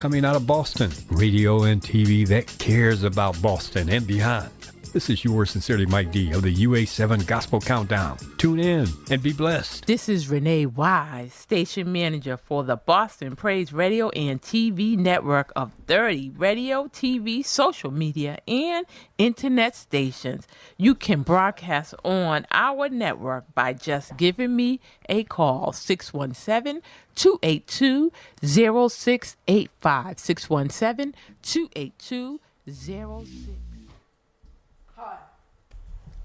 Coming out of Boston, radio and TV that cares about Boston and beyond. This is yours sincerely, Mike D of the UA7 Gospel Countdown. Tune in and be blessed. This is Renee Wise, station manager for the Boston Praise Radio and TV network of 30 radio, TV, social media, and internet stations. You can broadcast on our network by just giving me a call, 617-282-0685, 617-282-0685. Hi,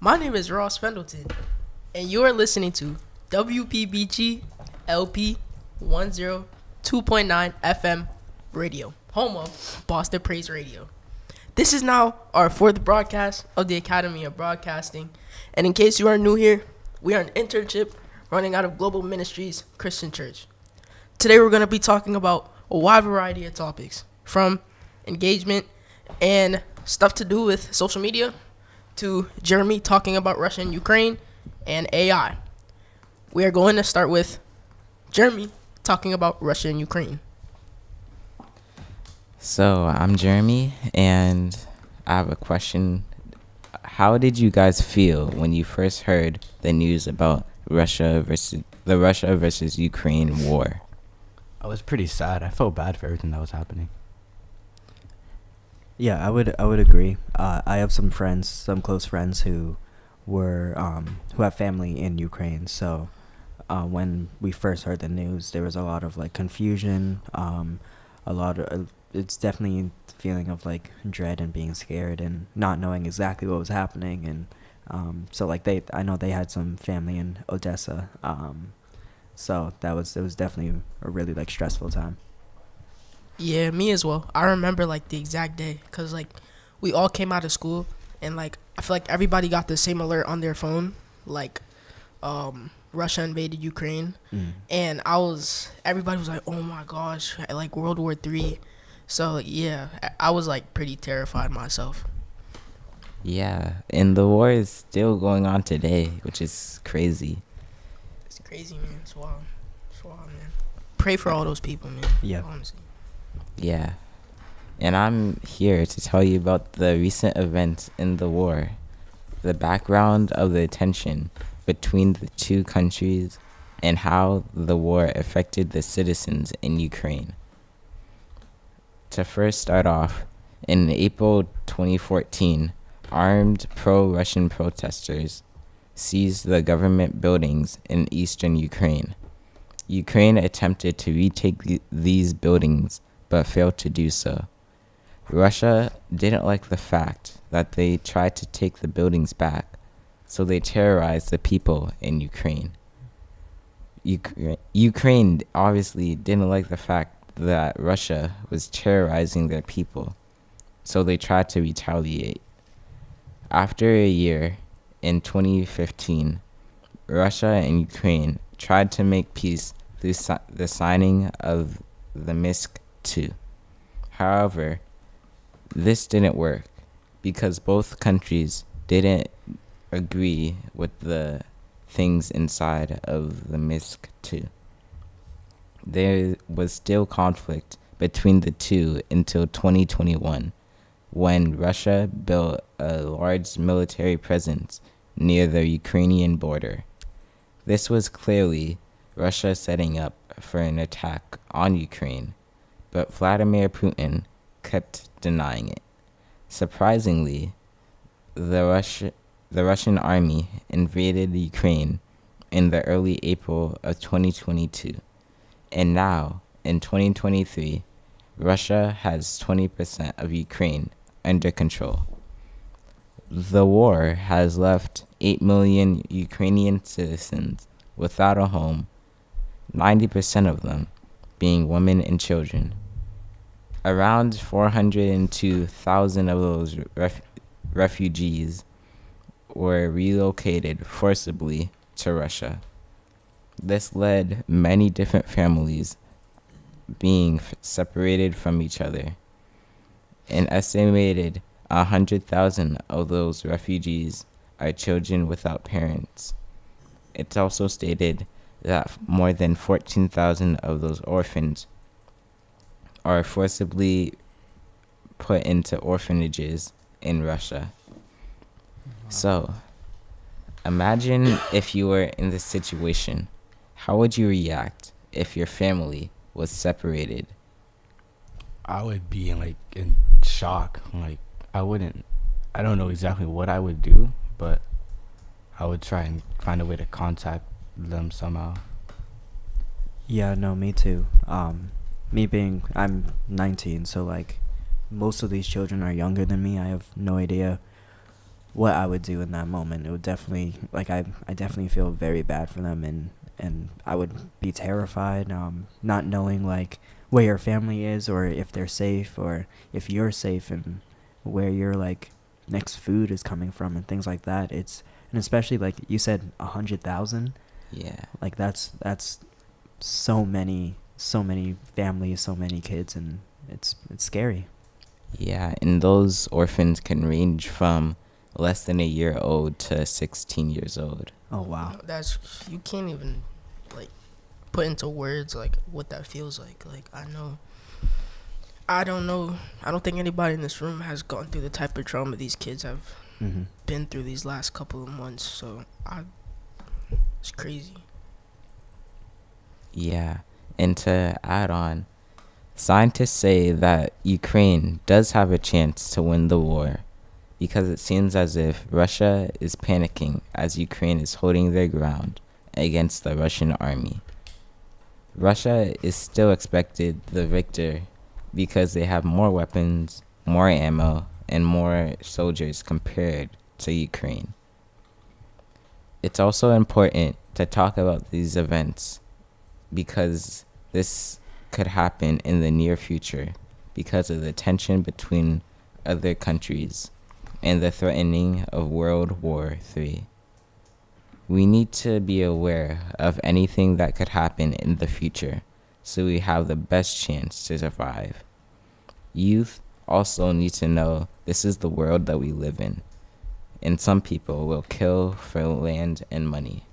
my name is Ross Pendleton, and you are listening to WBPG-LP 102.9 FM radio, home of Boston Praise Radio. This is now our fourth broadcast of the Academy of Broadcasting, and in case you are new here, we are an internship running out of Global Ministries Christian Church. Today we're going to be talking about a wide variety of topics, from engagement and stuff to do with social media, to Jeremy talking about Russia and Ukraine and AI. We are going to start with Jeremy talking about Russia and Ukraine. So I'm Jeremy, and I have a question. How did you guys feel when you first heard the news about the Russia versus Ukraine war? I was pretty sad. I felt bad for everything that was happening. Yeah, I would agree. I have some close friends who have family in Ukraine. So when we first heard the news, there was a lot of confusion. It's definitely a feeling of dread and being scared and not knowing exactly what was happening. And I know they had some family in Odessa. So it was definitely a really stressful time. Yeah, me as well. I remember the exact day because we all came out of school and I feel like everybody got the same alert on their phone, Russia invaded Ukraine, and everybody was like, oh my gosh, World War III. So yeah, I was pretty terrified myself. Yeah, and the war is still going on today, which is crazy. It's crazy, man. It's wild. It's wild, man. Pray for all those people, man. Yeah. Honestly. Yeah, and I'm here to tell you about the recent events in the war, the background of the tension between the two countries, and how the war affected the citizens in Ukraine. To first start off, in April 2014, armed pro-Russian protesters seized the government buildings in eastern Ukraine. Ukraine attempted to retake these buildings, but failed to do so. Russia didn't like the fact that they tried to take the buildings back, so they terrorized the people in Ukraine. Ukraine obviously didn't like the fact that Russia was terrorizing their people, so they tried to retaliate. After a year, in 2015, Russia and Ukraine tried to make peace through the signing of the Minsk II. However, this didn't work because both countries didn't agree with the things inside of the Minsk II. There was still conflict between the two until 2021, when Russia built a large military presence near the Ukrainian border. This was clearly Russia setting up for an attack on Ukraine, but Vladimir Putin kept denying it. Surprisingly, the Russian army invaded Ukraine in the early April of 2022, and now, in 2023, Russia has 20% of Ukraine under control. The war has left 8 million Ukrainian citizens without a home, 90% of them being women and children. Around 402,000 of those refugees were relocated forcibly to Russia. This led many different families being separated from each other. An estimated 100,000 of those refugees are children without parents. It's also stated that more than 14,000 of those orphans are forcibly put into orphanages in Russia. So, imagine if you were in this situation. How would you react if your family was separated? I would be in shock. Like I don't know exactly what I would do, but I would try and find a way to contact them somehow. Yeah, no, me too. I'm 19, so like most of these children are younger than me. I have no idea what I would do in that moment. It would definitely, like, I definitely feel very bad for them, and I would be terrified, not knowing like where your family is, or if they're safe, or if you're safe, and where your like next food is coming from, and things like that. And especially like you said, 100,000. Yeah. Like that's so many families, so many kids, and it's scary. Yeah, and those orphans can range from less than a year old to 16 years old. Oh wow. That's, you can't even like put into words like what that feels like. Like I don't know. I don't think anybody in this room has gone through the type of trauma these kids have been through these last couple of months. So it's crazy. Yeah, and to add on, scientists say that Ukraine does have a chance to win the war because it seems as if Russia is panicking as Ukraine is holding their ground against the Russian army. Russia is still expected the victor because they have more weapons, more ammo, and more soldiers compared to Ukraine. It's also important to talk about these events because this could happen in the near future because of the tension between other countries and the threatening of World War III. We need to be aware of anything that could happen in the future so we have the best chance to survive. Youth also need to know this is the world that we live in, and some people will kill for land and money.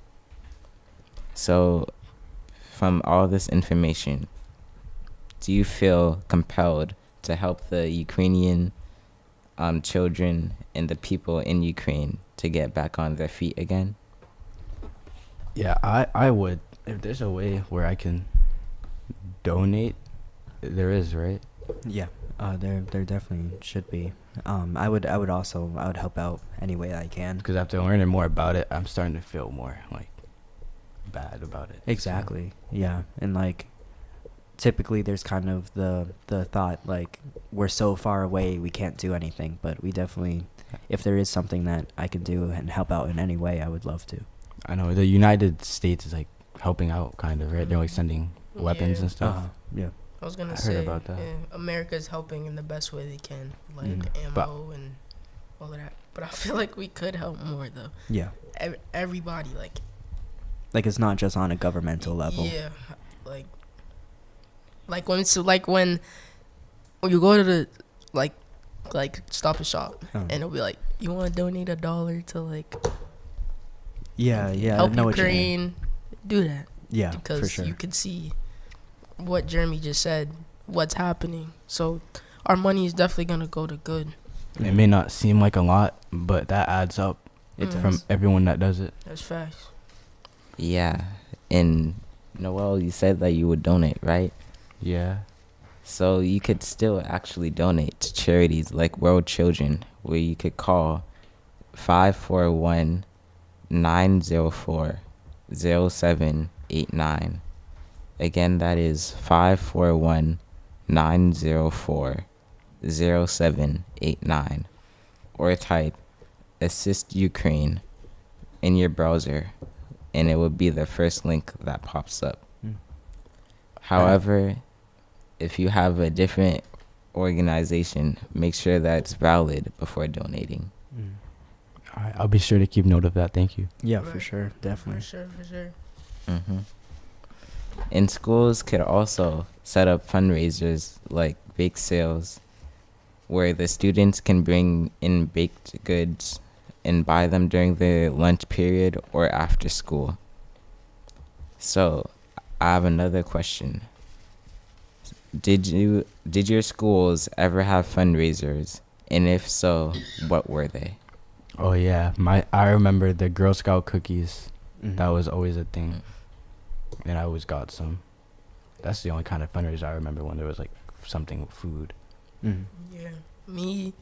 So, from all this information, do you feel compelled to help the Ukrainian children and the people in Ukraine to get back on their feet again? Yeah, I would. If there's a way where I can donate, there is, right? Yeah, there definitely should be. I would help out any way I can. Because after learning more about it, I'm starting to feel more like bad about it. Exactly. Yeah, and like typically there's kind of the thought like we're so far away we can't do anything, but we definitely, if there is something that I can do and help out in any way, I would love to. I know the United States is like helping out, kind of, right? They're like sending weapons and stuff. Yeah. I was gonna I say heard about that. Yeah, America's helping in the best way they can, like ammo and all of that. But I feel like we could help more though. Yeah. Everybody, Like it's not just on a governmental level. Yeah, like when you go to the like Stop and Shop, and it'll be like, you want to donate $1 to like Yeah, help I know what you mean. Ukraine, do that. Yeah, because for sure. you can see what Jeremy just said, what's happening. So our money is definitely gonna go to good. It may not seem like a lot, but that adds up. It From does. everyone that does it. That's facts. Yeah, and Noel, you said that you would donate, right? Yeah. So you could still actually donate to charities like World Children, where you could call 541-904-0789. Again, that is 541-904-0789. Or type Assist Ukraine in your browser, and it will be the first link that pops up. However, if you have a different organization, make sure that it's valid before donating. All right, I'll be sure to keep note of that. Thank you. Yeah, for sure, definitely. For sure. And schools could also set up fundraisers like bake sales, where the students can bring in baked goods and buy them during the lunch period or after school. So, I have another question. did your schools ever have fundraisers? And if so, what were they? Oh yeah, I remember the Girl Scout cookies. Mhm. That was always a thing, and I always got some. That's the only kind of fundraiser I remember when there was like something with food. Mhm. Yeah, me,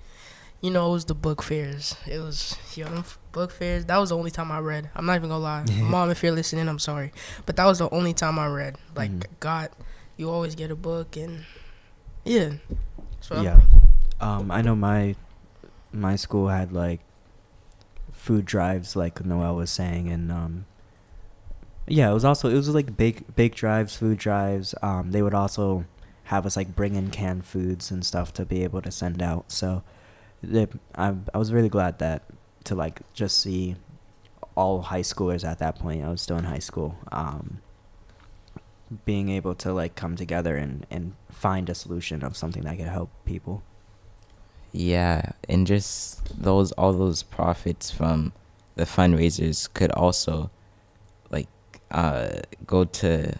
it was the book fairs. It was, them book fairs. That was the only time I read. I'm not even gonna lie. Mom, if you're listening, I'm sorry. But that was the only time I read. Like, you always get a book, and yeah. So Yeah. I know my school had like food drives, like Noel was saying, and yeah, it was like big drives, food drives. They would also have us like bring in canned foods and stuff to be able to send out. So I was really glad that to like just see all high schoolers at that point. I was still in high school. Being able to like come together and find a solution of something that could help people. Yeah, and just all those profits from the fundraisers could also like go to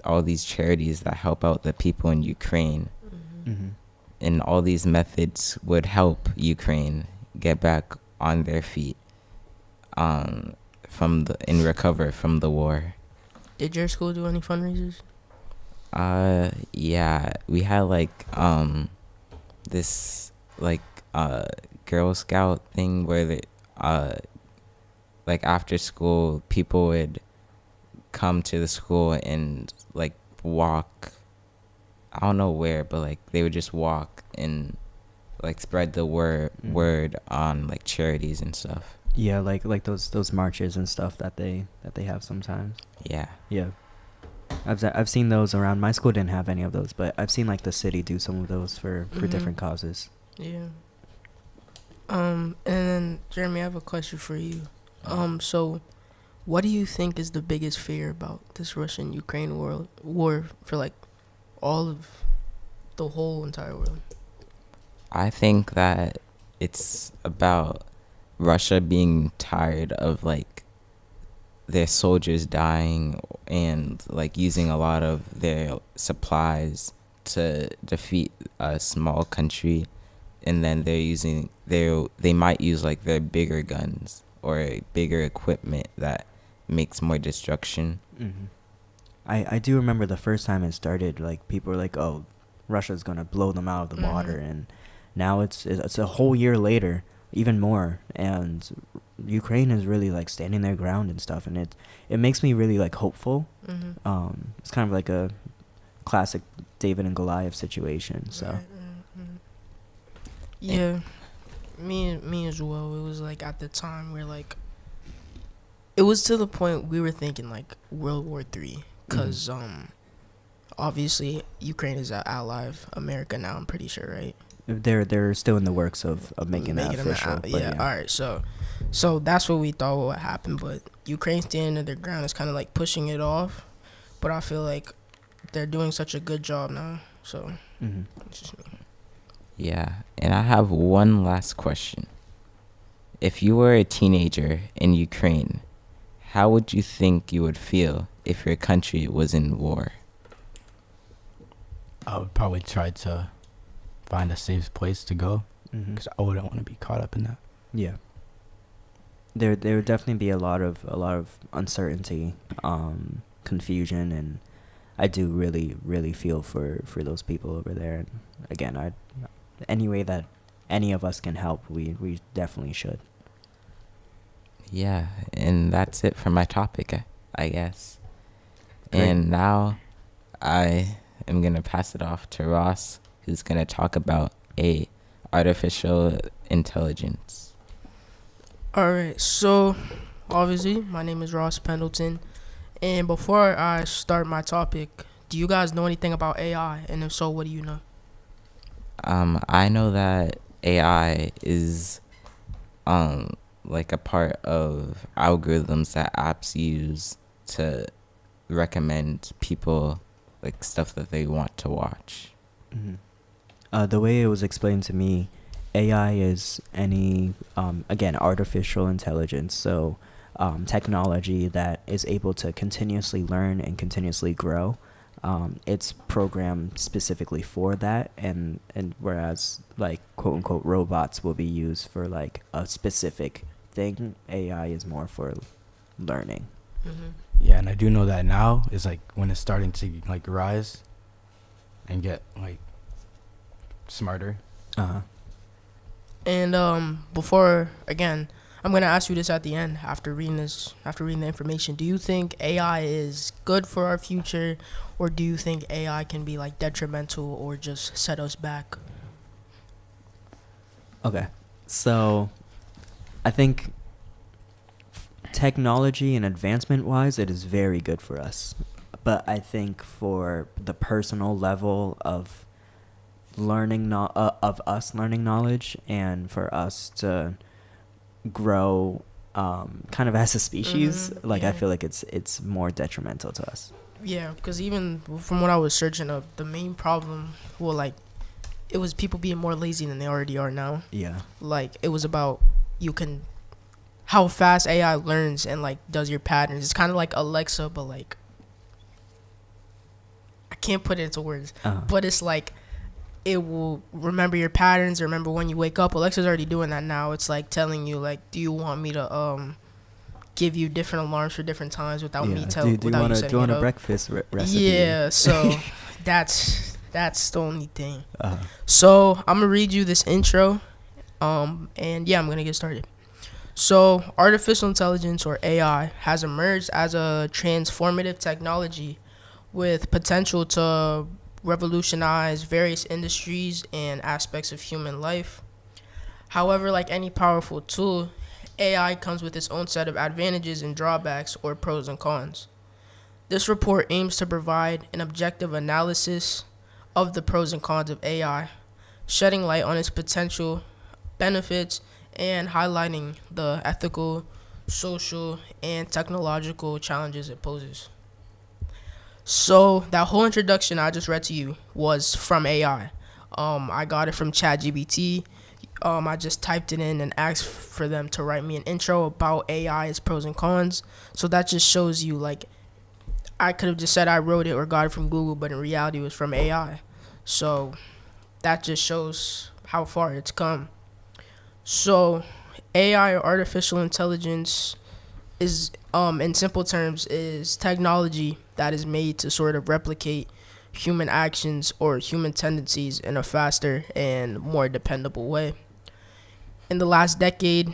all these charities that help out the people in Ukraine. Mm-hmm. And all these methods would help Ukraine get back on their feet and recover from the war. Did your school do any fundraisers? Yeah, we had like this like Girl Scout thing where like after school people would come to the school and like walk, I don't know where, but like they would just walk and like spread the word on like charities and stuff. Yeah, like those marches and stuff that they have sometimes. Yeah. Yeah. I've seen those around. My school didn't have any of those, but I've seen like the city do some of those for different causes. Yeah. And then Jeremy, I have a question for you. So what do you think is the biggest fear about this Russian-Ukraine war for like all of the whole entire world? I think that it's about Russia being tired of like their soldiers dying and like using a lot of their supplies to defeat a small country, and then they might use like their bigger guns or bigger equipment that makes more destruction. Mm-hmm. I do remember the first time it started, like people were like, "Oh, Russia's gonna blow them out of the water," and now it's a whole year later, even more, and Ukraine is really like standing their ground and stuff, and it makes me really like hopeful. It's kind of like a classic David and Goliath situation. So yeah, me as well. It was like at the time where like it was to the point we were thinking like World War III, because obviously Ukraine is an ally of America now, I'm pretty sure, right? They're still in the works of making that official. Yeah, all right. So that's what we thought would happen, but Ukraine standing their ground is kind of like pushing it off. But I feel like they're doing such a good job now. So it's just me. Yeah, and I have one last question. If you were a teenager in Ukraine, how would you think you would feel if your country was in war? I would probably try to find a safe place to go because I wouldn't want to be caught up in that. Yeah. There would definitely be a lot of uncertainty, confusion, and I do really feel for those people over there. And again, any way that any of us can help, we definitely should. Yeah, and that's it for my topic, I guess. Great. And now I am going to pass it off to Ross, who's going to talk about artificial intelligence. All right, so obviously my name is Ross Pendleton, and before I start my topic, do you guys know anything about AI? And if so, what do you know? I know that AI is like a part of algorithms that apps use to recommend people like stuff that they want to watch. The way it was explained to me, AI is any again, artificial intelligence, so technology that is able to continuously learn and continuously grow. it's programmed specifically for that, and whereas like quote unquote robots will be used for like a specific thing, AI is more for learning. Yeah, and I do know that now is like when it's starting to like rise and get like smarter. And before, again, I'm gonna ask you this at the end after reading the information. Do you think AI is good for our future, or do you think AI can be like detrimental or just set us back? Okay, so I think technology and advancement wise, it is very good for us. But I think for the personal level of learning, of us learning knowledge, and for us to grow, kind of as a species, like I feel like it's more detrimental to us. Yeah, because even from what I was searching up, the main problem, well, like, it was people being more lazy than they already are now. Yeah. Like, it was about how fast AI learns and like does your patterns. It's kind of like Alexa, but like I can't put it into words. But it's like it will remember your patterns, remember when you wake up. Alexa's already doing that now. It's like telling you like, do you want me to give you different alarms for different times without me telling. Do you want a breakfast recipe? Yeah, so that's the only thing. So I'm gonna read you this intro, and yeah, I'm gonna get started. So artificial intelligence, or AI, has emerged as a transformative technology with potential to revolutionize various industries and aspects of human life. However, like any powerful tool, AI comes with its own set of advantages and drawbacks, or pros and cons. This report aims to provide an objective analysis of the pros and cons of AI, shedding light on its potential benefits and highlighting the ethical, social, and technological challenges it poses. So that whole introduction I just read to you was from AI. I got it from ChatGPT. I just typed it in and asked for them to write me an intro about AI, its pros and cons. So that just shows you, like, I could have just said I wrote it or got it from Google, but in reality it was from AI. So that just shows how far it's come. So AI, or artificial intelligence, is, in simple terms, is technology that is made to sort of replicate human actions or human tendencies in a faster and more dependable way. In the last decade,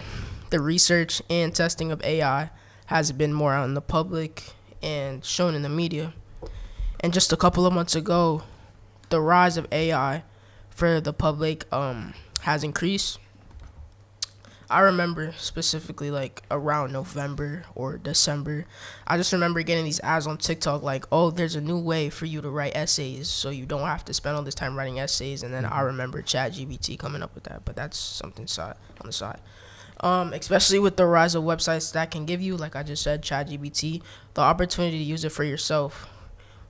the research and testing of AI has been more out in the public and shown in the media. And just a couple of months ago, the rise of AI for the public has increased. I remember specifically like around November or December, I just remember getting these ads on TikTok like, oh, there's a new way for you to write essays so you don't have to spend all this time writing essays. And then I remember ChatGPT coming up with that, but that's something on the side. Especially with the rise of websites that can give you, like I just said, ChatGPT, the opportunity to use it for yourself.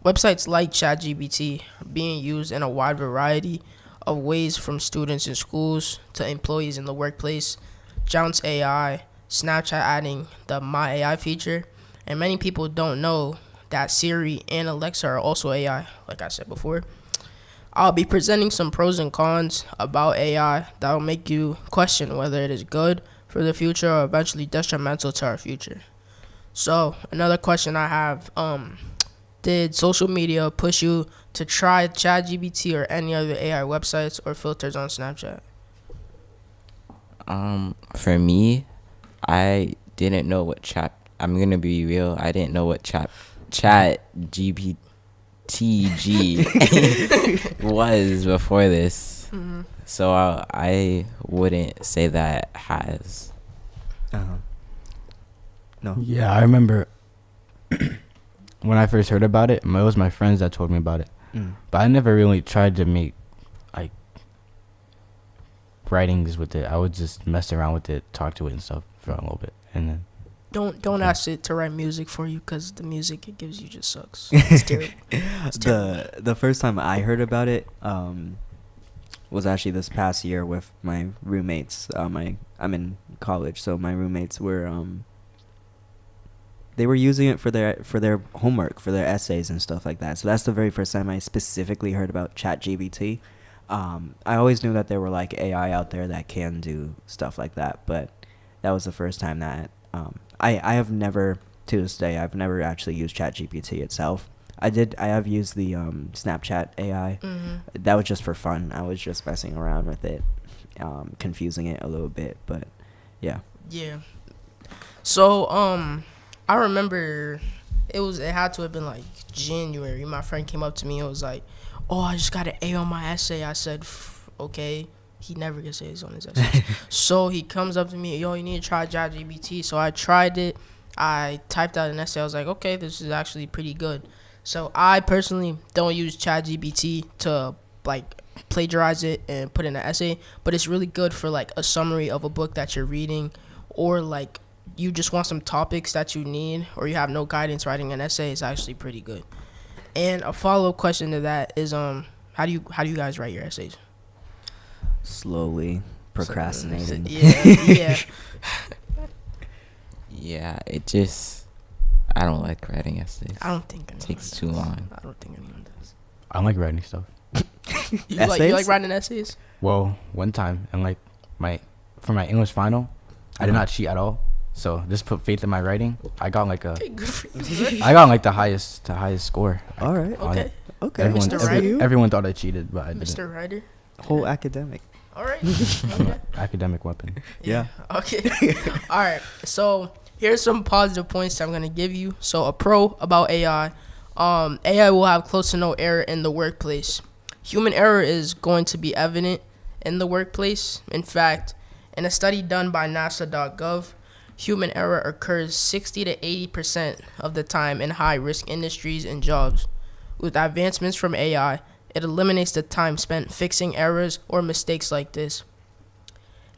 Websites like ChatGPT being used in a wide variety of ways, from students in schools to employees in the workplace. Jounce AI, Snapchat adding the My AI feature, and many people don't know that Siri and Alexa are also AI, like I said before. I'll be presenting some pros and cons about AI that will make you question whether it is good for the future or eventually detrimental to our future. So, another question I have, did social media push you to try ChatGPT or any other AI websites or filters on Snapchat? For me, I didn't know what I'm gonna be real. I didn't know what chat GPTG was before this. So I wouldn't say that has. No. Yeah, I remember when I first heard about it, it was my friends that told me about it. But I never really tried to make like writings with it. I would just mess around with it, talk to it and stuff for a little bit, and then Don't ask it to write music for you, because the music it gives you just sucks. It's terrible. The first time I heard about it was actually this past year with my roommates. I'm in college, so my roommates were they were using it for their homework, for their essays and stuff like that. So that's the very first time I specifically heard about ChatGPT. I always knew that there were like AI out there that can do stuff like that, but that was the first time that I have never, to this day, I've never actually used ChatGPT itself. I have used the Snapchat AI. That was just for fun. I was just messing around with it, confusing it a little bit, but yeah. Yeah. So I remember it had to have been like January. My friend came up to me and was like, "Oh, I just got an A on my essay." I said, "Okay." He never gets A's on his essay. So he comes up to me, "Yo, you need to try ChatGPT." So I tried it. I typed out an essay. I was like, "Okay, this is actually pretty good." So I personally don't use ChatGPT to like plagiarize it and put in an essay, but it's really good for like a summary of a book that you're reading, or like you just want some topics that you need, or you have no guidance writing an essay. It's actually pretty good. And a follow-up question to that is how do you guys write your essays? Slowly procrastinating. Yeah. Yeah, I don't like writing essays. I don't think it takes too long. I don't think anyone does. I like writing stuff. You like writing essays? Well, one time, and like for my English final, I did not cheat at all. So just put faith in my writing. I got like Okay, good for you. I got like the highest score. All right. on it. Okay. Mr. Writer? Everyone thought I cheated, but I didn't. Mr. Writer? Whole academic. All right. Okay. Academic weapon. Yeah. Okay. All right. So here's some positive points that I'm gonna give you. So a pro about AI. AI will have close to no error in the workplace. Human error is going to be evident in the workplace. In fact, in a study done by NASA.gov, human error occurs 60 to 80% of the time in high-risk industries and jobs. With advancements from AI, it eliminates the time spent fixing errors or mistakes like this.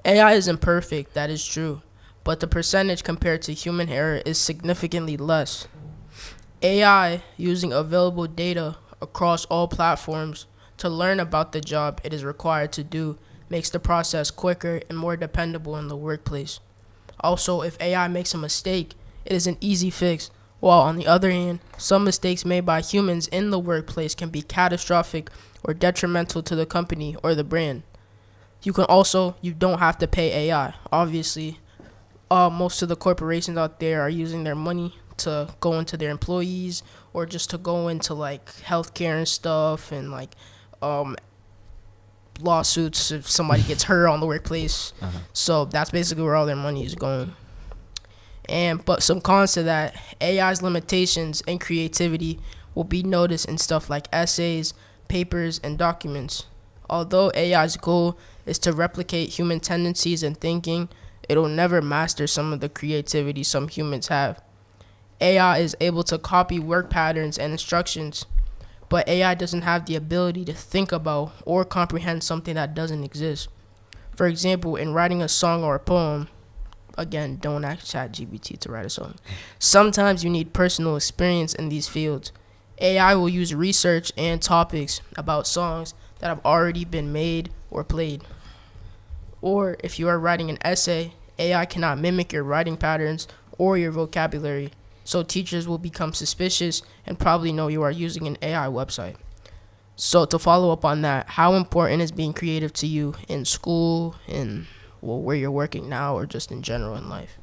AI is imperfect, that is true, but the percentage compared to human error is significantly less. AI, using available data across all platforms to learn about the job it is required to do, makes the process quicker and more dependable in the workplace. Also, if AI makes a mistake, it is an easy fix, while on the other hand, some mistakes made by humans in the workplace can be catastrophic or detrimental to the company or the brand. You don't have to pay AI. Obviously, most of the corporations out there are using their money to go into their employees, or just to go into like healthcare and stuff, and like lawsuits if somebody gets hurt on the workplace. So that's basically where all their money is going. But some cons to that: AI's limitations and creativity will be noticed in stuff like essays, papers, and documents. Although AI's goal is to replicate human tendencies and thinking, it'll never master some of the creativity some humans have. AI is able to copy work patterns and instructions, but AI doesn't have the ability to think about or comprehend something that doesn't exist. For example, in writing a song or a poem, again, don't ask ChatGPT to write a song. Sometimes you need personal experience in these fields. AI will use research and topics about songs that have already been made or played. Or if you are writing an essay, AI cannot mimic your writing patterns or your vocabulary, so teachers will become suspicious and probably know you are using an AI website. So to follow up on that, how important is being creative to you in school, in where you're working now, or just in general in life?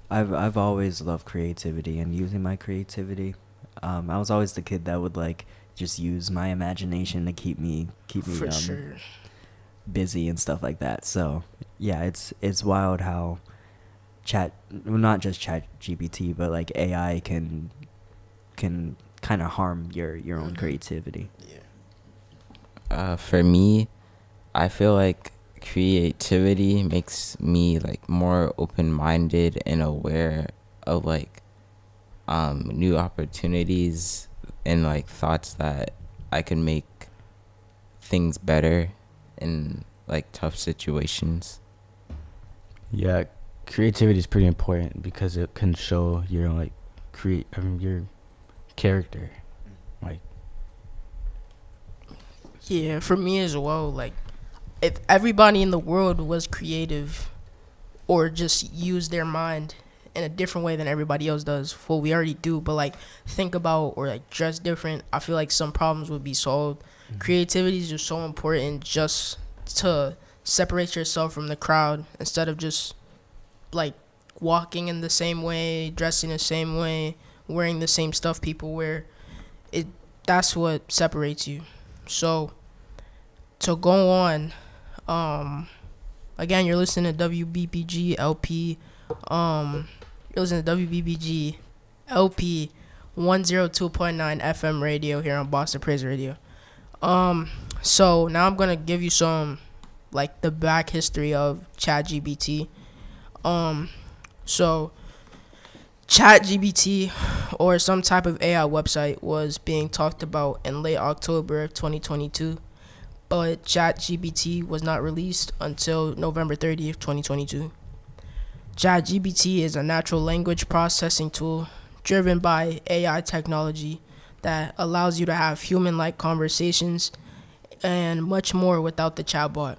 I've always loved creativity and using my creativity. I was always the kid that would like just use my imagination to keep me For sure. busy and stuff like that. So yeah, it's wild how not just ChatGPT, but like AI can kind of harm your own creativity. For me, I feel like creativity makes me like more open-minded and aware of like new opportunities and like thoughts that I can make things better in like tough situations. Yeah, creativity is pretty important because it can show your like your character. Like, yeah, for me as well, like if everybody in the world was creative or just used their mind in a different way than everybody else does. Well, we already do, but like think about or like dress different. I feel like some problems would be solved. Creativity is just so important, just to separate yourself from the crowd instead of just like walking in the same way, dressing the same way, wearing the same stuff people wear. That's what separates you. So to go on, again, you're listening to WBPG-LP. You're listening to WBPG-LP 102.9 FM radio here on Boston Praise Radio. So now I'm gonna give you some like the back history of ChatGPT. So ChatGPT, or some type of AI website, was being talked about in late October of 2022, but ChatGPT was not released until November 30th, 2022. ChatGPT is a natural language processing tool driven by AI technology that allows you to have human-like conversations and much more without the chatbot.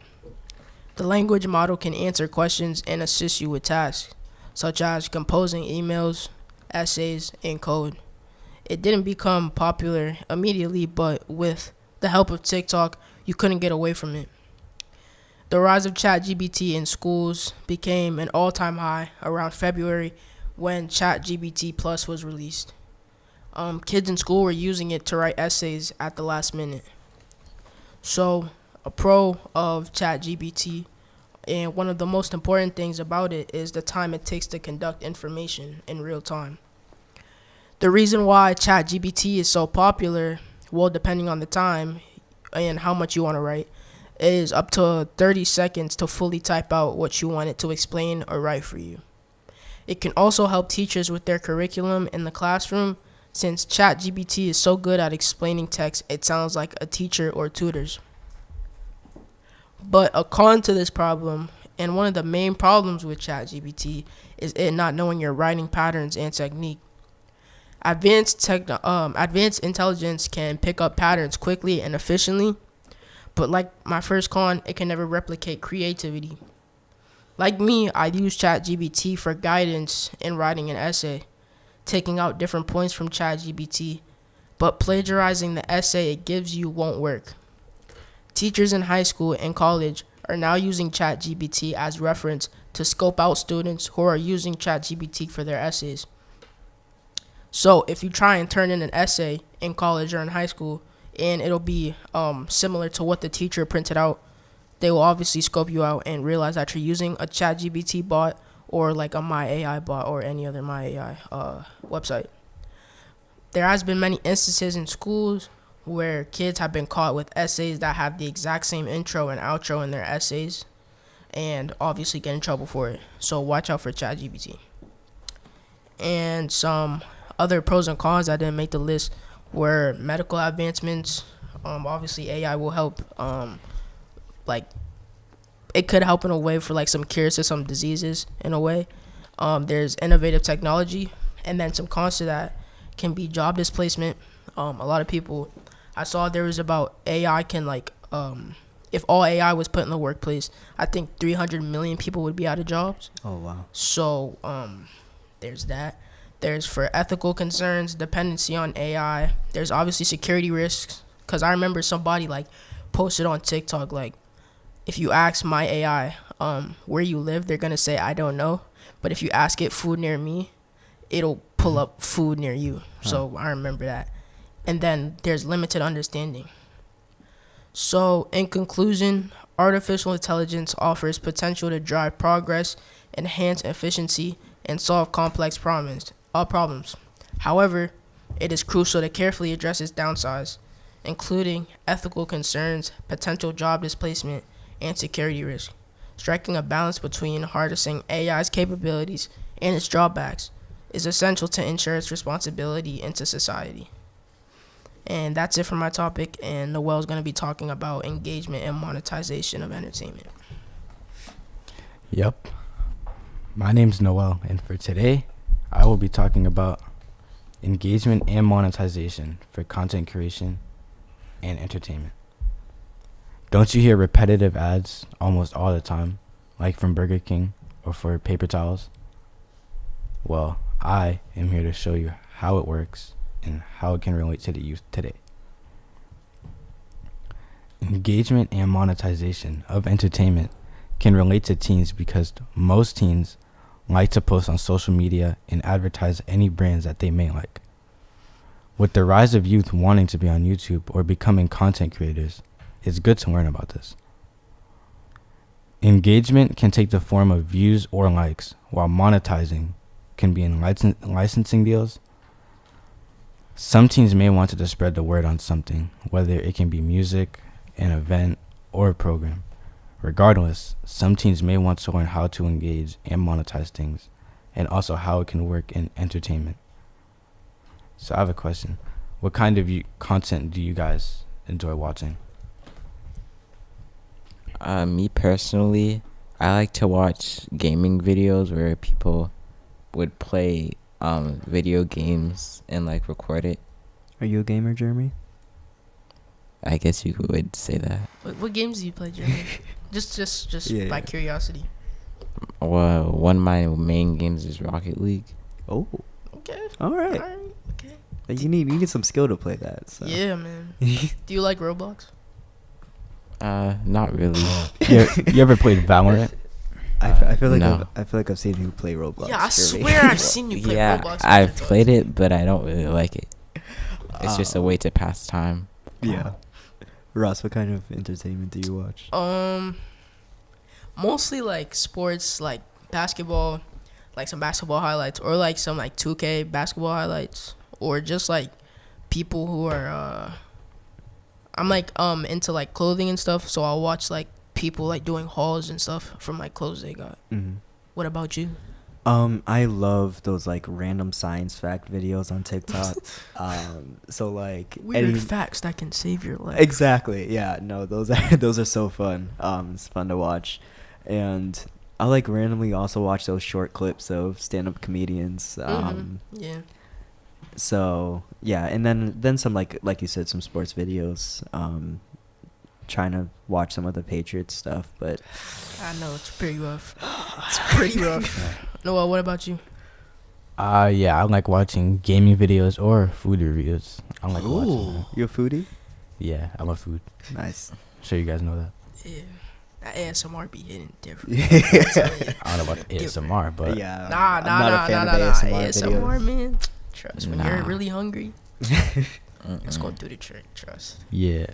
The language model can answer questions and assist you with tasks, such as composing emails, essays, and code. It didn't become popular immediately, but with the help of TikTok, you couldn't get away from it. The rise of ChatGPT in schools became an all-time high around February when ChatGPT Plus was released. Kids in school were using it to write essays at the last minute. So, a pro of ChatGPT, and one of the most important things about it, is the time it takes to conduct information in real time. The reason why ChatGPT is so popular, well, depending on the time and how much you want to write, is up to 30 seconds to fully type out what you want it to explain or write for you. It can also help teachers with their curriculum in the classroom, since ChatGPT is so good at explaining text, it sounds like a teacher or tutors. But a con to this problem, and one of the main problems with ChatGPT, is it not knowing your writing patterns and technique. Advanced intelligence can pick up patterns quickly and efficiently, but like my first con, it can never replicate creativity. Like me, I use ChatGPT for guidance in writing an essay, taking out different points from ChatGPT, but plagiarizing the essay it gives you won't work. Teachers in high school and college are now using ChatGPT as reference to scope out students who are using ChatGPT for their essays. So if you try and turn in an essay in college or in high school, and it'll be similar to what the teacher printed out, they will obviously scope you out and realize that you're using a ChatGPT bot or like a My AI bot or any other My AI website. There has been many instances in schools where kids have been caught with essays that have the exact same intro and outro in their essays, and obviously get in trouble for it. So watch out for ChatGPT. And some other pros and cons that didn't make the list were medical advancements. Obviously AI will help, like it could help in a way for like some cures to some diseases in a way. There's innovative technology, and then some cons to that can be job displacement. A lot of people, I saw there was about AI can like, if all AI was put in the workplace, I think 300 million people would be out of jobs. Oh, wow. So there's that. There's for ethical concerns, dependency on AI. There's obviously security risks, because I remember somebody like posted on TikTok, like, if you ask My AI where you live, they're going to say, I don't know. But if you ask it food near me, it'll pull up food near you. So I remember that. And then there's limited understanding. So in conclusion, artificial intelligence offers potential to drive progress, enhance efficiency, and solve complex problems. However, it is crucial to carefully address its downsides, including ethical concerns, potential job displacement, and security risk. Striking a balance between harnessing AI's capabilities and its drawbacks is essential to ensure its responsibility into society. And that's it for my topic, and Noel's going to be talking about engagement and monetization of entertainment. Yep. My name's Noel, and for today, I will be talking about engagement and monetization for content creation and entertainment. Don't you hear repetitive ads almost all the time, like from Burger King or for paper towels? Well, I am here to show you how it works and how it can relate to the youth today. Engagement and monetization of entertainment can relate to teens because most teens like to post on social media and advertise any brands that they may like. With the rise of youth wanting to be on YouTube or becoming content creators, it's good to learn about this. Engagement can take the form of views or likes, while monetizing can be in licensing deals. Some teens may want to spread the word on something, whether it can be music, an event, or a program. Regardless, some teens may want to learn how to engage and monetize things, and also how it can work in entertainment. So I have a question. What kind of content do you guys enjoy watching? Me personally, I like to watch gaming videos where people would play video games and like record it. Are you a gamer, Jeremy? I guess you would say that. What games do you play, Jeremy? just Yeah, by yeah. curiosity. Well, one of my main games is Rocket League. Oh, Okay. all right. Alright, okay. You need some skill to play that. So. Yeah, man. Do you like Roblox? Not really. You ever played Valorant? I feel like No. I feel like I've seen you play Roblox. Yeah, I Jeremy. swear I've seen you play Yeah, Roblox. I've played it, but I don't really like it. It's just a way to pass time. Yeah. Ross, what kind of entertainment do you watch? Mostly like sports, like basketball, like some basketball highlights, or like some like 2K basketball highlights, or just like people who are I'm like into like clothing and stuff, so I'll watch like people like doing hauls and stuff from like clothes they got. Mm-hmm. What about you? I love those like random science fact videos on TikTok. So like Weird facts that can save your life. Exactly. Yeah. No, those are so fun. It's fun to watch, and I like randomly also watch those short clips of stand-up comedians. Yeah. So yeah, and then some like you said, some sports videos. Trying to watch some of the Patriots stuff, but I know it's pretty rough. It's pretty rough. Noah, what about you? Yeah, I like watching gaming videos or food reviews. I like watching. ooh, you a foodie? Yeah, I love food. Nice. I'm sure you guys know that. Yeah. That ASMR be hitting different. I don't know about ASMR, but Yeah. Nah, I'm not a fan of ASMR videos. man. Trust, when you're Nah. really hungry, it's gonna do the trick. Trust. yeah.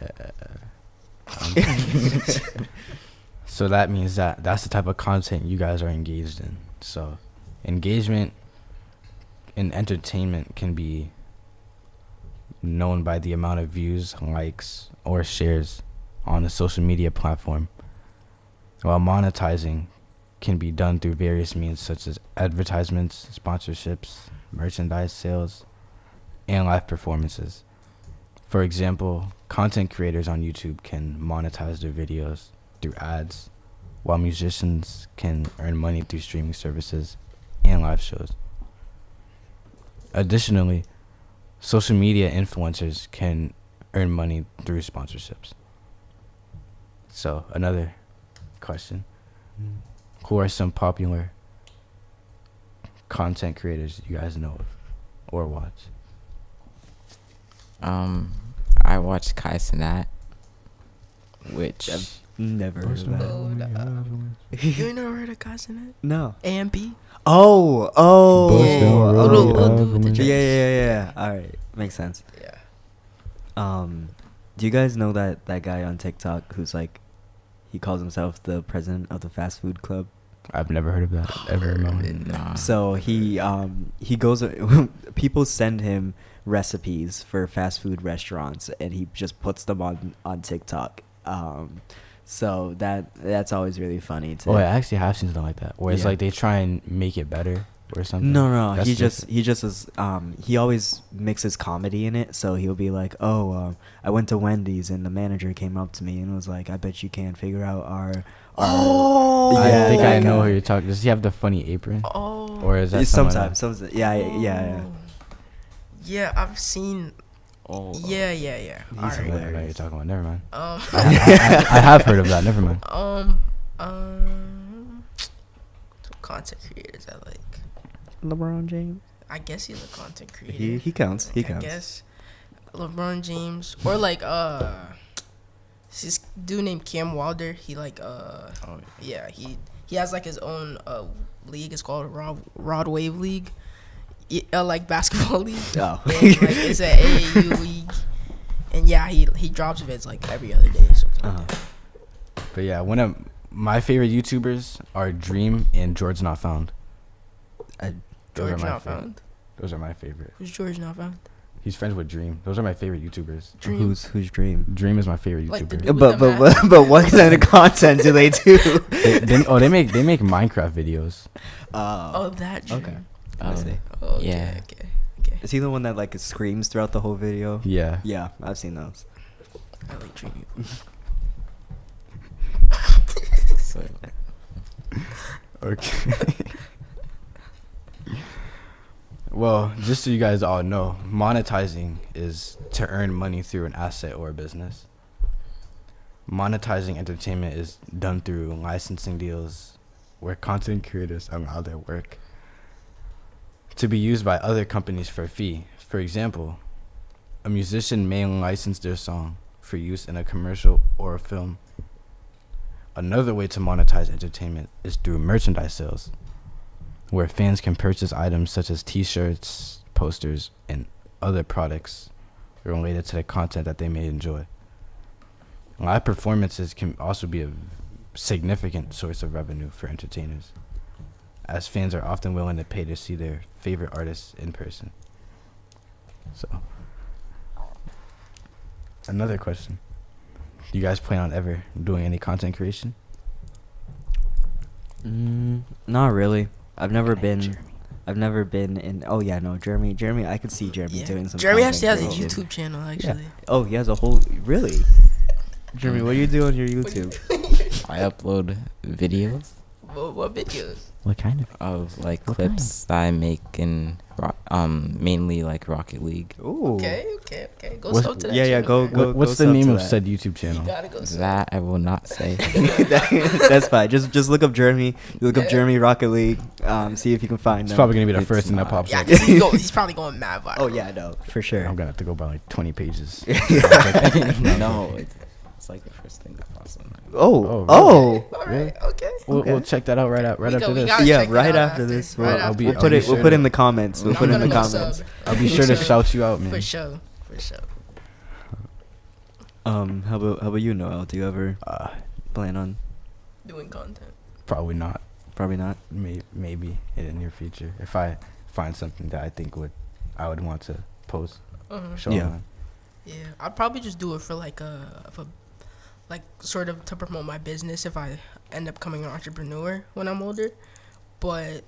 So that means that's the type of content you guys are engaged in. So engagement in entertainment can be known by the amount of views, likes, or shares on a social media platform, while monetizing can be done through various means such as advertisements, sponsorships, merchandise sales, and live performances. For example, content creators on YouTube can monetize their videos through ads, while musicians can earn money through streaming services and live shows. Additionally, social media influencers can earn money through sponsorships. So, another question. Who are some popular content creators you guys know of or watch? I watched Kai Cenat, which Never heard of that. You ain't never heard of Cousin No. AMP? Oh. Yeah. We'll do it to Yeah. All right, makes sense. Yeah. Do you guys know that guy on TikTok who's like, he calls himself the president of the fast food club? I've never heard of that ever in my life. nah. So he goes, people send him recipes for fast food restaurants, and he just puts them on TikTok. So that's always really funny too. Oh, I actually have seen something like that, where it's Yeah. like they try and make it better or something. No, That's he different. just is. He always mixes comedy in it. So he'll be like, "Oh, I went to Wendy's and the manager came up to me and was like, I bet you can't figure out our." Oh, I Yeah, think that I know guy. who you're talking. Does he have the funny apron, Oh. or is that someone Sometimes, else? yeah. Yeah, I've seen. Oh. Yeah. He's I don't know Alright. what you're talking about. Never mind. Um. I have heard of that. Never mind. Some content creators I like. LeBron James? I guess he's a content creator. He counts. He I counts. guess LeBron James or like this dude named Cam Wilder. He like yeah, he has like his own league. It's called Rod Wave League. Like basketball league. Oh. And, like, it's an AAU league. And yeah, he drops vids like every other day. Uh-huh. But yeah, one of my favorite YouTubers are Dream and George Not Found. Those George are my Not favorite. Found. Those are my favorite. Who's George Not Found? He's friends with Dream. Those are my favorite YouTubers. Dream. Who's Dream? Dream is my favorite Like the YouTuber. dude with the mask? But what kind of content do they do? they make Minecraft videos. Oh, that Dream. Okay. Oh, I see. Oh, okay, Yeah. Okay. Is he the one that like screams throughout the whole video? Yeah. Yeah, I've seen those. I like Dream. So, Okay. Well, just so you guys all know, monetizing is to earn money through an asset or a business. Monetizing entertainment is done through licensing deals where content creators allow their work to be used by other companies for a fee. For example, a musician may license their song for use in a commercial or a film. Another way to monetize entertainment is through merchandise sales, where fans can purchase items such as t-shirts, posters, and other products related to the content that they may enjoy. Live performances can also be a significant source of revenue for entertainers, as fans are often willing to pay to see their favorite artists in person. So, another question. Do you guys plan on ever doing any content creation? Not really. I've never been in. Oh yeah, no, Jeremy. I could see Jeremy doing some. Jeremy content actually has a creation. YouTube channel actually. Oh, he has a whole. Really? Jeremy, what do you do on your YouTube? I upload videos What videos? What kind of like What clips that I make in mainly like Rocket League. Ooh. Okay. Go What's- sub to that. Yeah, channel. go. What's go the sub name to of that. said YouTube channel? You gotta go sub. That I will not say. That's fine. Just look up Jeremy. You look up Yeah. Jeremy Rocket League. See if you can find It's him. probably gonna be the It's first thing that not. pops Yeah, up. 'cause he's probably going mad viral. Oh yeah, no, for sure. I'm gonna have to go by like 20 pages. No, it's like the first thing that pops up. Oh. Oh, All really? right. Okay. We'll check that out right We after go- we this. gotta Yeah, check that right out after this. Right I'll after. be- We'll I'll put be it. sure We'll put to- in the comments. We'll I'm put in the gonna go comments. sub. I'll be sure to shout you out, man. For sure. How about you, Noel? Do you ever plan on? Doing content. Probably not. Probably not. Maybe in the near future, if I find something that I think I would want to post, show Yeah. online. Yeah, I'd probably just do it for like sort of to promote my business if I end up becoming an entrepreneur when I'm older. But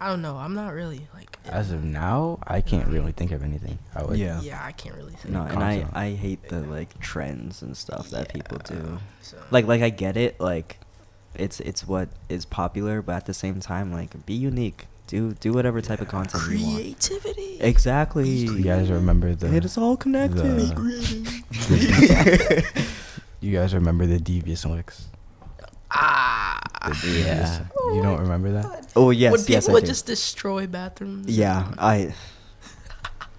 I don't know. I'm not really like. As of now, I can't really think of anything. I would. Yeah. Yeah, I can't really think. No, and Content. I hate the like trends and stuff that people do. So. Like I get it. Like, it's what is popular, but at the same time, like, be unique. Do whatever type of content you want. Creativity. Exactly. You guys remember the? It is all connected. You guys remember the devious licks? The devious- Yeah. You don't remember that? Oh yes, When yes, people I would do. just destroy bathrooms. Yeah,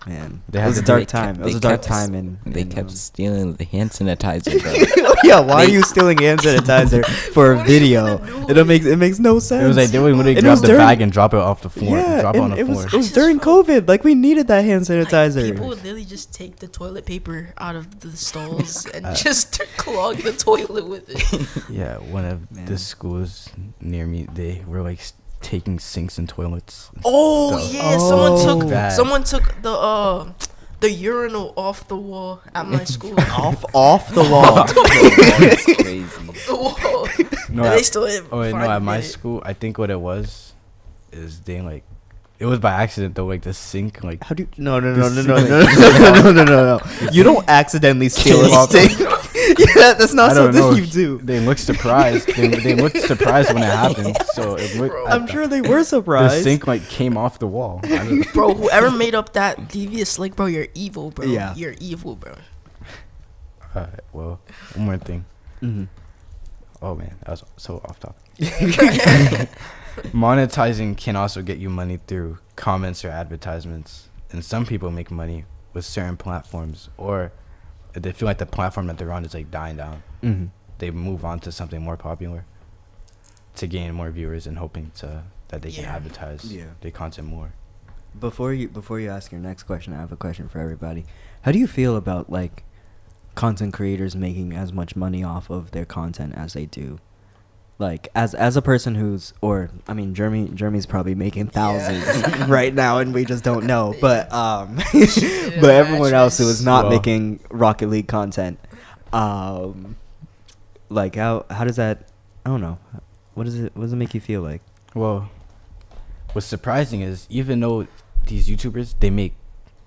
man, They it had was a to- dark They time. kept- It was a they dark kept- time, and They kept stealing the hand sanitizer, bro. yeah, why are you stealing hand sanitizer for a What are you video? gonna do? It makes no sense. It was like they would And it grab was the during- bag and drop it off the floor. Yeah, drop it on and the it floor. was during COVID. Like, we needed that hand sanitizer. Like, people would literally just take the toilet paper out of the stalls and just clog the toilet with it. Yeah, one of Man. the schools near me, they were like taking sinks and toilets. Oh Stuff. yeah, someone Oh. took Bad. the urinal off the wall at my school. off the wall. That's crazy. the wall. No, And at- they still didn't oh wait, no, find at my it. school, I think what it was is they like, it was by accident though. Like the sink, like How do you? No. You don't accidentally steal Came a off the- stick. Yeah, that's not I don't something know. you do. They looked surprised. they looked surprised when it happened. So it looked, Bro. I'm sure they were the surprised. sink like came off the wall. I don't- Bro, whoever made up that devious slick, bro, you're evil, bro. Yeah. You're evil, bro. Alright, well, one more thing. Mhm. Oh man, that was so off topic. Monetizing can also get you money through comments or advertisements, and some people make money with certain platforms, or if they feel like the platform that they're on is like dying down, Mm-hmm. they move on to something more popular to gain more viewers and hoping that they can Yeah. advertise their content more. Before you ask your next question, I have a question for everybody. How do you feel about like content creators making as much money off of their content as they do? Like as a person who's, or I mean, Jeremy's probably making thousands right now, and we just don't know. But but everyone else who is not making Rocket League content, like how does that? I don't know. What does it make you feel like? Well, what's surprising is even though these YouTubers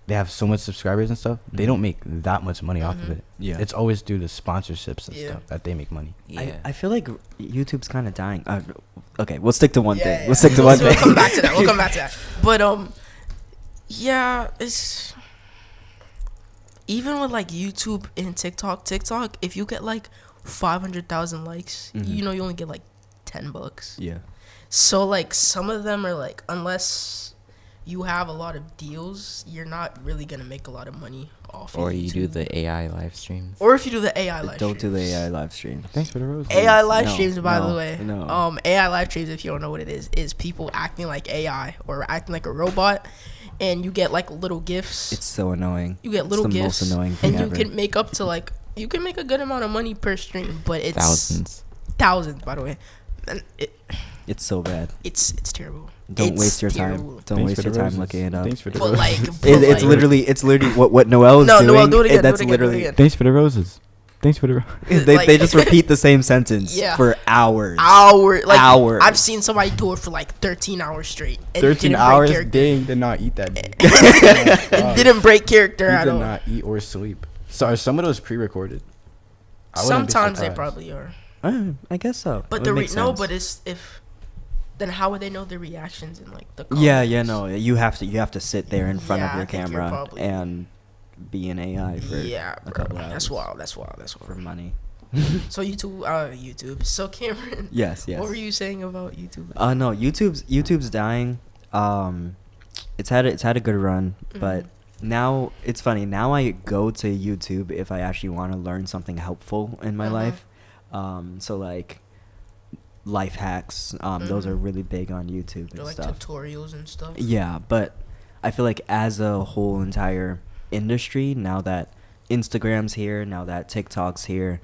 they have so much subscribers and stuff, they don't make that much money off of it. Yeah. It's always due to sponsorships and stuff that they make money. Yeah. I feel like YouTube's kind of dying. Okay, we'll stick to one thing. Yeah. We'll stick to one thing. We'll come back to that. But yeah, it's even with like YouTube and TikTok, if you get like 500,000 likes, you know you only get like $10. Yeah. So like some of them are like, unless you have a lot of deals, you're not really gonna make a lot of money off. Or of you YouTube. do the AI live streams. Or if you do the AI live Don't do the streams. AI live stream. Thanks for the rose. AI live No, streams, by the no, way. no. AI live streams, if you don't know what it is people acting like AI or acting like a robot, and you get like little gifts. It's so annoying. You get little it's the gifts, most annoying thing and you ever. can make up to like you can make a good amount of money per stream, but it's thousands, by the way. And It's so bad. it's terrible. Don't It's waste your terrible. time. Don't waste your time looking it up. Thanks for the But roses. like, It's literally what Noel is No, doing. Noel, do it again. That's do it again, do it literally again. Thanks for the roses. Thanks for the roses. they Like- just repeat the same sentence Yeah. for hours. Hours. I've seen somebody do it for like 13 hours straight. And 13 didn't hours? break character. Dang, did not eat that day. It didn't break character He at did all. not eat or sleep. So are some of those pre-recorded? I wouldn't be Sometimes they surprised. probably are. I guess so. But It the makes sense. but it's then how would they know the reactions and like the Yeah, comments? no. You have to sit there in front Yeah, of I your think you're camera probably- and be an AI for Yeah, a bro. couple hours. That's wild. For money. So YouTube. So Cameron, Yes. what were you saying about YouTube? No, YouTube's dying. It's had a good run, but now it's funny. Now I go to YouTube if I actually want to learn something helpful in my life. So like life hacks. Those are really big on YouTube and They're like stuff. tutorials and stuff. Yeah, but I feel like as a whole entire industry, now that Instagram's here, now that TikTok's here,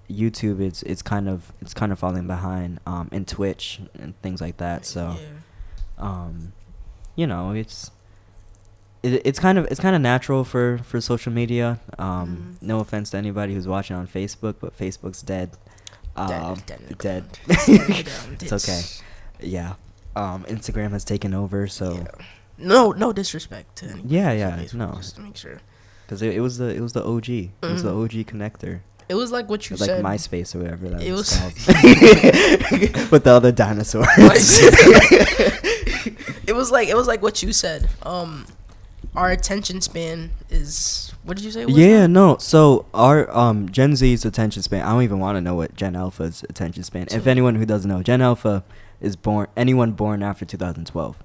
YouTube it's kind of falling behind, and Twitch and things like that. So you know, it's kind of natural for social media. No offense to anybody who's watching on Facebook, but Facebook's dead. Dead. It's okay. Yeah. Instagram has taken over, so Yeah. No disrespect to anybody. Yeah, Facebook, no. Just to make sure. because it was the OG. It was the OG connector. It was like what you Like said. MySpace or whatever that It was was- called. With the other dinosaurs. It was like what you said. Our attention span is, what did you say? it was Yeah, now? no. So our Gen Z's attention span. I don't even want to know what Gen Alpha's attention span. If anyone who doesn't know, Gen Alpha is anyone born after 2012.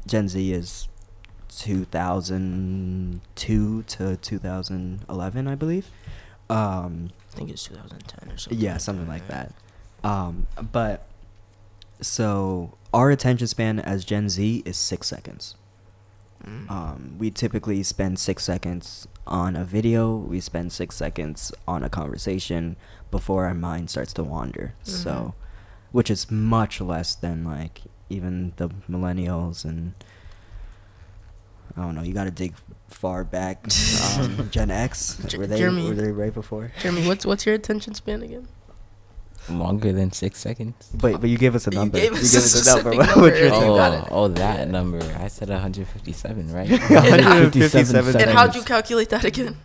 Gen Z is 2002 to 2011, I believe. I think it's 2010 or something. Yeah, something like that. But so our attention span as Gen Z is 6 seconds. We typically spend 6 seconds on a video. We spend 6 seconds on a conversation before our mind starts to wander. So, which is much less than like even the millennials and I don't know. You got to dig far back. Gen X were they right before? Jeremy, what's your attention span again? Longer than 6 seconds. But you gave us a number. gave You us gave a us a number. specific What would number. you You got it. That number. I said 157, right? 157 And how'd you calculate that again?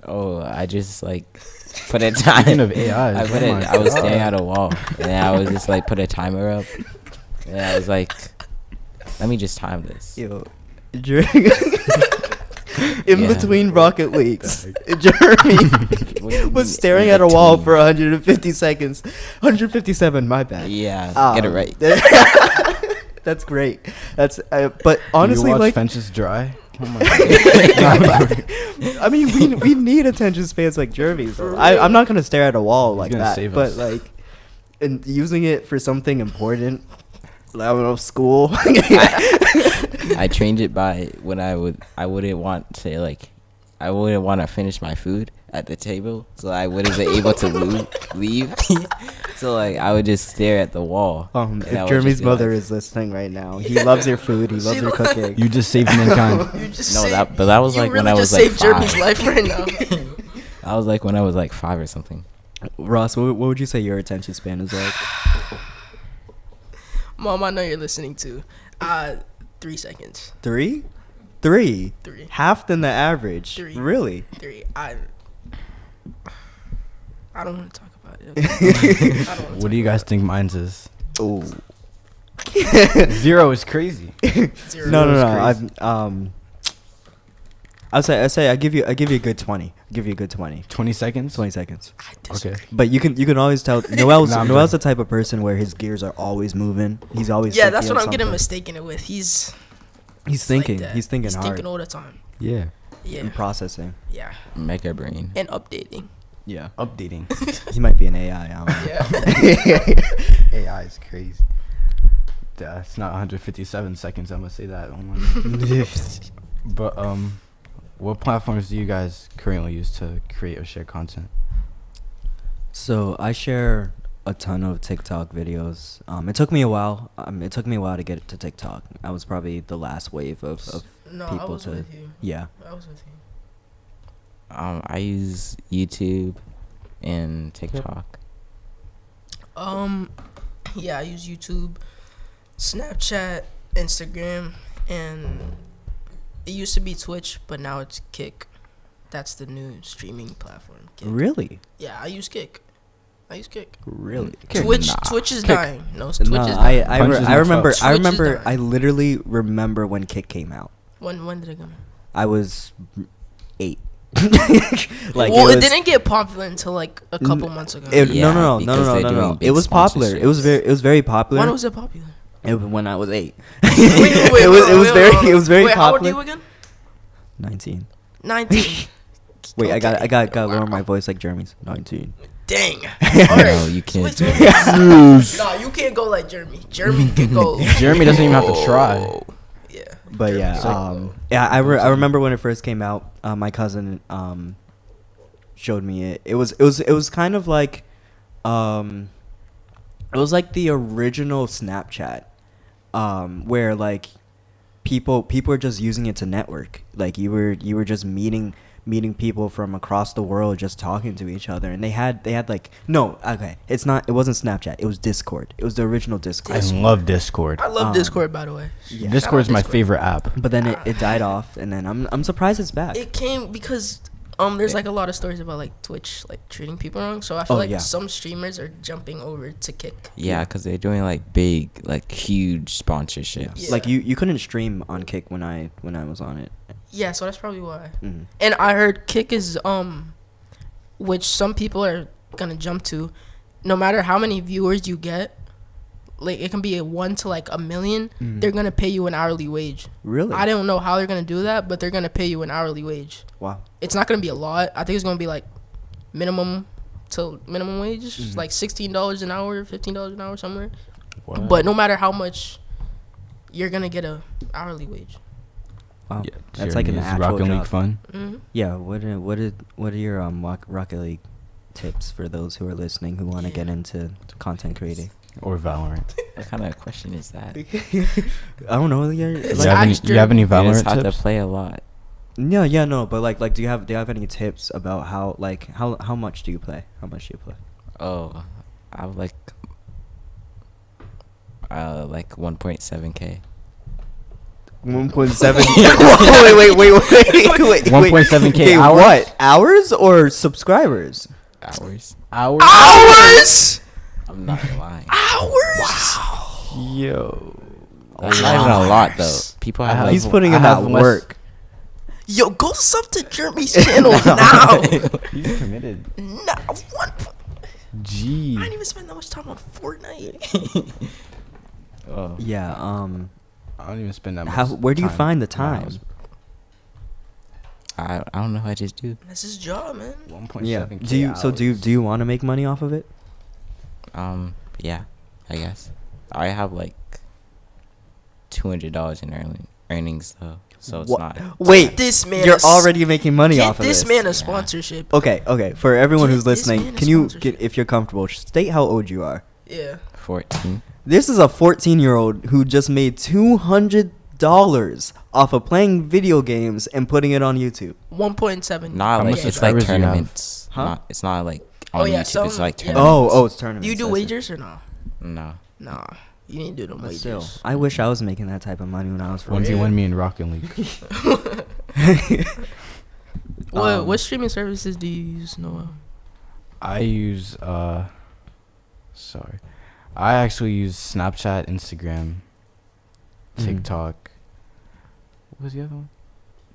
Oh, I just like put a time. Speaking of AI, I put it. I was staring at a wall, and I was just like put a timer up, and I was like, let me just time this. Yo, in Yeah. between Rocket Leagues, Jeremy What do you was mean staring in at a wall between? for 150 seconds. 157, my bad. Yeah, get it right. That's great. That's but honestly, you watch like, Fences Dry? Oh my God. I mean, we need attention spans like Jeremy's. I'm not gonna stare at a wall like gonna that, save but us. like, and using it for something important, like, I don't know, school. I trained it by when I wouldn't want to finish my food at the table, so I wasn't able to leave. So like I would just stare at the wall. and I If would Jeremy's just be mother like- is listening right now, he loves your food. He loves your cooking. You just saved mankind. You just No, saved- that was you like when really I was just like saved Jeremy's 5. life right now. I was like when I was like 5 or something. Ross, what would you say your attention span is like? Mom, I know you're listening too. 3 seconds. 3? 3. Half than the average. 3. Really? 3. I don't want to talk about it. I don't wanna What do you guys think mine's is? Oh. 0 is crazy. talk- 0. No. I'd say I give you a good 20. 20 seconds? 20 seconds. I disagree. Okay. But you can always tell Noel's Nah, I'm Noel's good. the type of person where his gears are always moving. He's always Yeah, thinking that's what of I'm getting something. mistaken it with. He's He's like thinking. that. He's thinking He's hard thinking all the time. Yeah. Yeah. and processing. Yeah. Mega brain. And updating. Yeah. Updating. He might be an AI. I don't know. Yeah. AI is crazy. That's not 157 seconds. I'm gonna say that. Oh my. But what platforms do you guys currently use to create or share content? So I share a ton of TikTok videos. It took me a while. It took me a while to get to TikTok. I was probably the last wave of No, I people was to. with you. Yeah. I was with you. I use YouTube and TikTok. Yeah, I use YouTube, Snapchat, Instagram, and it used to be Twitch, but now it's Kick. That's the new streaming platform. Kick. Really? Yeah, I use Kick. Really? Twitch is Kick. dying. No, Twitch No, is I dying. Punches my remember. fuck. I Twitch is remember. dying. I literally remember when Kick came out. When did it come out? I was 8. Like, well, it didn't get popular until like a couple months ago. Yeah, no. because they're doing big It was popular. It was very popular. When was it popular? When I was 8. Wait, it was very wait, how old are popular. you again? 19. 19. Wait, Okay. I got lower my voice like Jeremy's. 19. Dang. No, you can't do Nah, you can't go like Jeremy. Jeremy can go. Jeremy doesn't even have to try. Yeah. But Jeremy. yeah, I remember when it first came out. My cousin showed me it. It was kind of like it was like the original Snapchat, where like people are just using it to network. Like you were just meeting people from across the world, just talking to each other, and they had like it wasn't Snapchat, it was Discord. It was the original Discord. I love Discord. I love Discord, by the way. Yeah. Discord's my Discord. favorite app. But then it died off, and then I'm surprised it's back. It came because there's like a lot of stories about like Twitch like treating people wrong. So I feel Oh, like yeah. some streamers are jumping over to Kick. Yeah, because they're doing like big, like huge sponsorships. Yeah. Like you couldn't stream on Kick when I was on it. Yeah, so that's probably why. Mhm. And I heard Kick is which some people are gonna jump to. No matter how many viewers you get, like it can be a 1 to like 1 million. Mhm. They're gonna pay you an hourly wage. Really? I don't know how they're gonna do that, but they're gonna pay you an hourly wage. Wow. It's not gonna be a lot. I think it's gonna be like minimum wage, like $16 an hour, $15 an hour somewhere. What? But no matter how much, you're gonna get a hourly wage. Wow. Yeah, That's like an Jeremy, is actual Rocket job. League fun? Mm-hmm. Yeah. What are your Rocket League tips for those who are listening who want to get into content creating? Or Valorant? What kind of question is that? I don't know. Yeah. It's You have any, actually- you have any You just Valorant have to tips? play a lot. No. But like, do you have any tips about how much do you play? How much do you play? Oh, I would like 1.7K. 1.7. wait. 1.7K hours? What? Hours or subscribers? Hours. Hours. I'm not lying. Hours. Yo. That's not even a lot though. People have like, He's putting I in that have less- work. Yo, go sub to Jeremy's channel now. He's committed. Nah, what? Gee. I didn't even spend that much time on Fortnite. Oh. Yeah. I don't even spend that much. Where do you time find the in time? house. I don't know. I just do. That's his job, man. 1.7 Yeah. K Do you want to make money off of it? Yeah, I guess. I have like $200 in earnings though, so it's not. Wait, This man. you're is- already making money Get off of this this. man a Yeah. sponsorship. Okay. For everyone Get who's this listening, man a can you sponsorship. if you're comfortable, state how old you are? Yeah. 14. This is a 14-year-old who just made $200 off of playing video games and putting it on YouTube. 1.7. Not How like much it's like subscribers do you have? tournaments. Huh? It's not like Oh, on yeah, YouTube. It's some- like yeah. tournaments. Oh, it's tournaments. Do you do I see. wagers or no? No. Nah. You didn't do them But wagers. still, I wish I was making that type of money when I was 14. 1v1 me in Rocket League. What streaming services do you use, Noah? I use I actually use Snapchat, Instagram, Mhm. TikTok. What was the other one?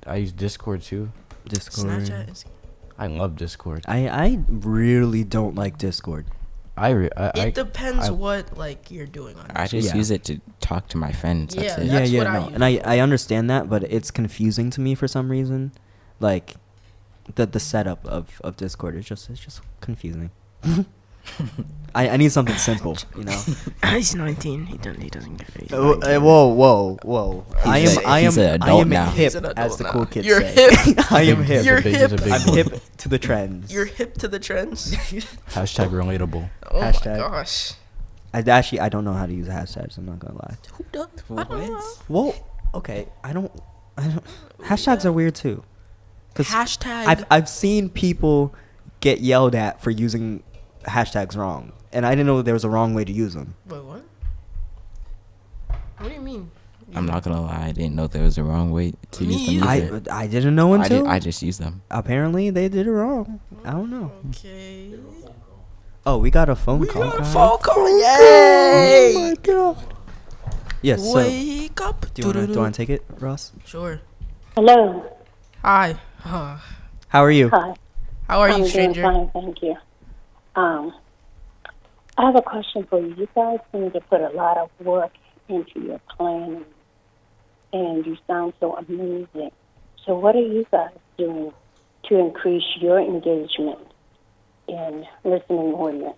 I use Discord too. Discord. Snapchat. Instagram. I love Discord. I really don't like Discord. It depends I- what like you're doing on. I it. just Yeah. use it to talk to my friends. That's Yeah, it. That's what I no. use. And I understand that, but it's confusing to me for some reason. Like the setup of Discord is just confusing. I need something simple, you know. He's 19. He doesn't get it. Whoa. He's an I adult am now. hip, He's an as adult the now. cool kids You're say. hip. I am Big- hip. he's a You're big- he's a hip. big I'm boy. hip to the trends. You're hip to the trends. Hashtag relatable. Oh Hashtag. my gosh. I don't know how to use hashtags. I'm not gonna lie. Who does? I don't know. Well, okay. I don't. Hashtags are weird too. 'Cause Hashtag. I've seen people get yelled at for using hashtags wrong, and I didn't know there was a wrong way to use them. Wait, what? What do you mean? I'm not gonna lie. I didn't know there was a wrong way to Me use them. either. either. I didn't know until I just use them. apparently they did it wrong. I don't know. Okay. Oh, we got a phone We call. got a guys. phone call. Oh Yay! my god. Yes. So, Wake up. do you want to take it, Ross? Sure. Hello. Hi. How are you? Hi. How are I'm you, doing stranger? fine, thank you. I have a question for you. You guys seem to put a lot of work into your planning, and you sound so amazing. So what are you guys doing to increase your engagement in listening audience?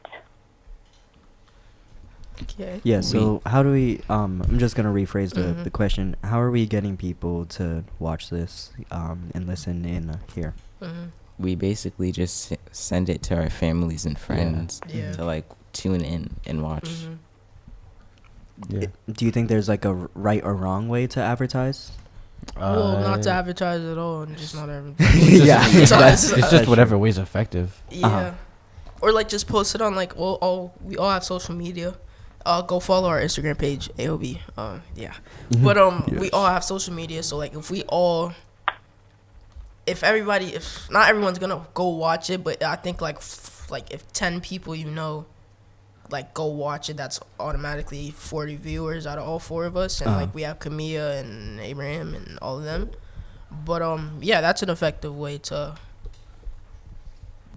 Okay. Yeah. So how do we? I'm just gonna rephrase Mm-hmm. the question. How are we getting people to watch this and listen in here? Mm-hmm. We basically just send it to our families and friends Yeah. to like tune in and watch. Mm-hmm. Yeah. Do you think there's like a right or wrong way to advertise? Well, not to Uh, advertise at all, and just not advertise. Yeah, It's that's- It's just whatever way's effective. Yeah. Uh-huh. Or like just post it on like we all have social media. Go follow our Instagram page, AOB. Yeah. Mm-hmm. But we all have social media, so like if not everyone's gonna go watch it, but I think like if 10 people like go watch it, that's automatically 40 viewers out of all 4 of us, and like we have Camilla and Abraham and all of them. But yeah, that's an effective way to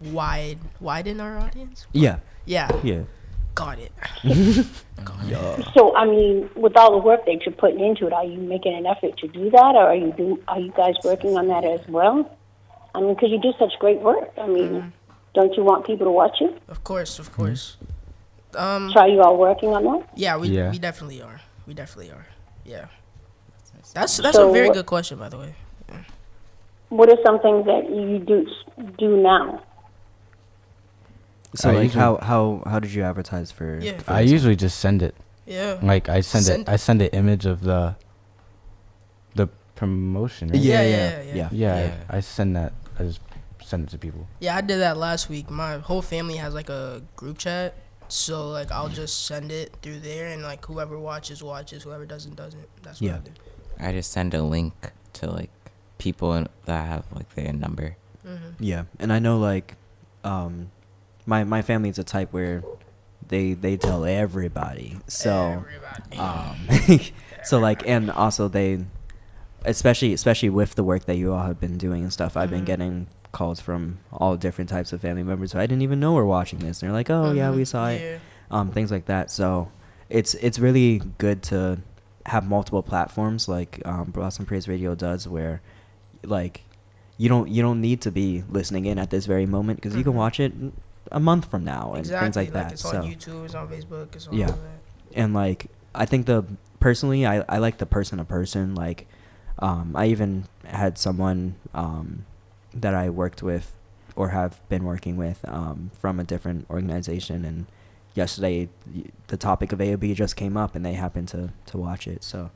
widen our audience. Yeah. Yeah, Yeah. got it. So, I mean, with all the work that you're putting into it, are you making an effort to do that, or are you guys working on that as well? I mean, because you do such great work. I mean, don't you want people to watch you? Of course. So are you all working on that? Yeah, we Yeah. definitely are. Yeah. That's So a very what- good question, by the way. What are some things that you do now? So I like usually- how did you advertise for? Yeah. for I this? usually just send it. Yeah. Like I Send- send an image of the promotion. Right? Yeah. Yeah. I send that. I just send it to people. Yeah, I did that last week. My whole family has like a group chat, so like I'll just send it through there, and like whoever watches, whoever doesn't. That's what Yeah. I do. I just send a link to like people that have like their number. Yeah, and I know like, my family's a type where they tell everybody. So, so like, and also they, especially with the work that you all have been doing and stuff. I've been Mm-hmm. getting calls from all different types of family members who I didn't even know were watching this. And they're like, "Oh yeah, we saw it," things like that. So it's really good to have multiple platforms like Boston Praise Radio does, where like you don't need to be listening in at this very moment because you can watch it a month from now and things like that. It's so on YouTube, it's on Facebook, it's on yeah, all that. and like I think personally I like the person to person. Like I even had someone that I worked with or have been working with from a different organization, and yesterday the topic of AOB just came up and they happened to watch it. So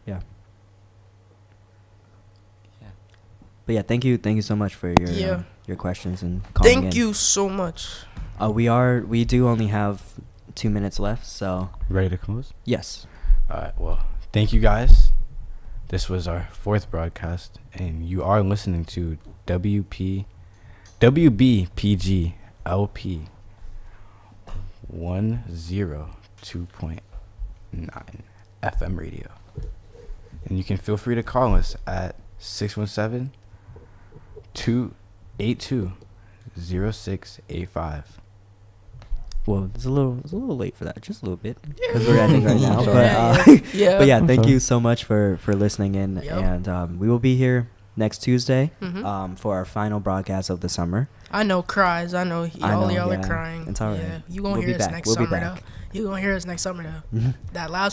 yeah. But yeah, thank you so much for your questions and calling in. Thank you so much. We do only have 2 minutes left, so Ready to close? yes. All right. Well, thank you guys. This was our 4th broadcast, and you are listening to WBPG-LP 102.9 FM radio. And you can feel free to call us at 617-282-0685. Well, it's a little late for that, just a little bit, because we're ending right now. But Yeah. but yeah, I'm thank sorry. you so much for listening in, Yep. and we will be here next Tuesday Mhm. for our final broadcast of the summer. I know cries. I know y'all yeah. are crying. It's all right. Yeah. You gonna We'll be hear us back. next We'll be summer back. though. You gonna hear us next summer though. That loud